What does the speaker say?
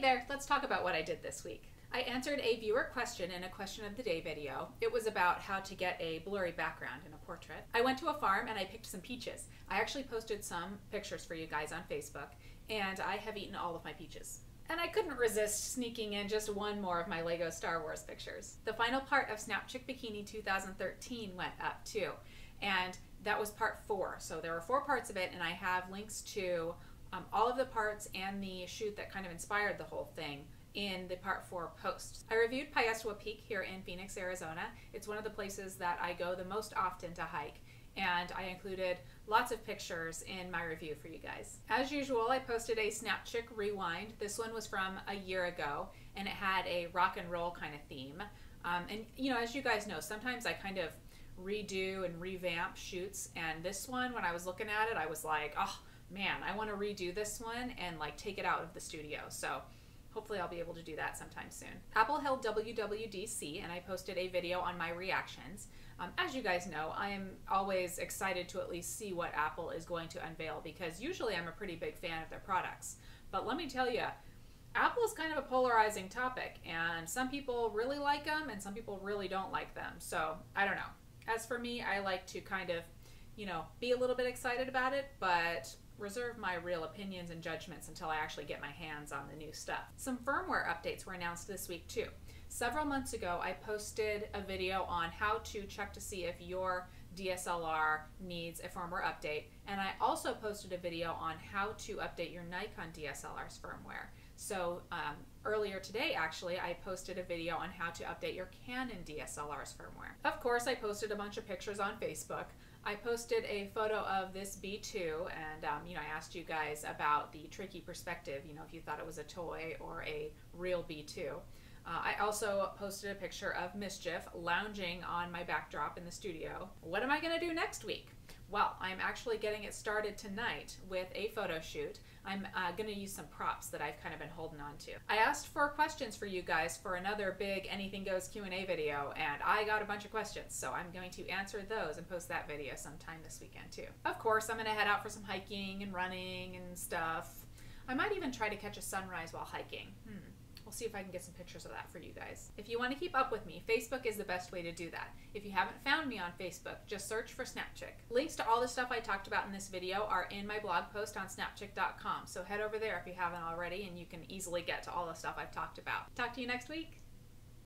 there, let's talk about what I did this week. I answered a viewer question in a question of the day video. It was about how to get a blurry background in a portrait. I went to a farm and I picked some peaches. I actually posted some pictures for you guys on Facebook, and I have eaten all of my peaches. And I couldn't resist sneaking in just one more of my Lego Star Wars pictures. The final part of Snap Chick Bikini 2013 went up too, and that was part 4. So there were 4 parts of it, and I have links to all of the parts and the shoot that kind of inspired the whole thing in the part 4 posts. I reviewed Piestewa Peak here in Phoenix, Arizona. It's one of the places that I go the most often to hike, and I included lots of pictures in my review for you guys. As usual, I posted a Snap Chick Rewind. This one was from a year ago, and it had a rock and roll kind of theme. And you know, as you guys know, sometimes I kind of redo and revamp shoots, and this one, when I was looking at it, I was like, oh man, I want to redo this one and like take it out of the studio. So hopefully I'll be able to do that sometime soon. Apple held WWDC, and I posted a video on my reactions. As you guys know, I am always excited to at least see what Apple is going to unveil, because usually I'm a pretty big fan of their products. But let me tell you, Apple is kind of a polarizing topic, and some people really like them and some people really don't like them. So I don't know. As for me, I like to kind of, you know, be a little bit excited about it, but reserve my real opinions and judgments until I actually get my hands on the new stuff. Some firmware updates were announced this week too. Several months ago, I posted a video on how to check to see if your DSLR needs a firmware update, and I also posted a video on how to update your Nikon DSLR's firmware. So earlier today, actually, I posted a video on how to update your Canon DSLR's firmware. Of course, I posted a bunch of pictures on Facebook. I posted a photo of this B2, and you know, I asked you guys about the tricky perspective, you know, if you thought it was a toy or a real B2. I also posted a picture of Mischief lounging on my backdrop in the studio. What am I going to do next week? Well, I'm actually getting it started tonight with a photo shoot. I'm going to use some props that I've kind of been holding on to. I asked for questions for you guys for another big Anything Goes Q&A video, and I got a bunch of questions, so I'm going to answer those and post that video sometime this weekend too. Of course, I'm going to head out for some hiking and running and stuff. I might even try to catch a sunrise while hiking. We'll see if I can get some pictures of that for you guys. If you want to keep up with me, Facebook is the best way to do that. If you haven't found me on Facebook, just search for Snapchick. Links to all the stuff I talked about in this video are in my blog post on snapchick.com, so head over there if you haven't already, and you can easily get to all the stuff I've talked about. Talk to you next week.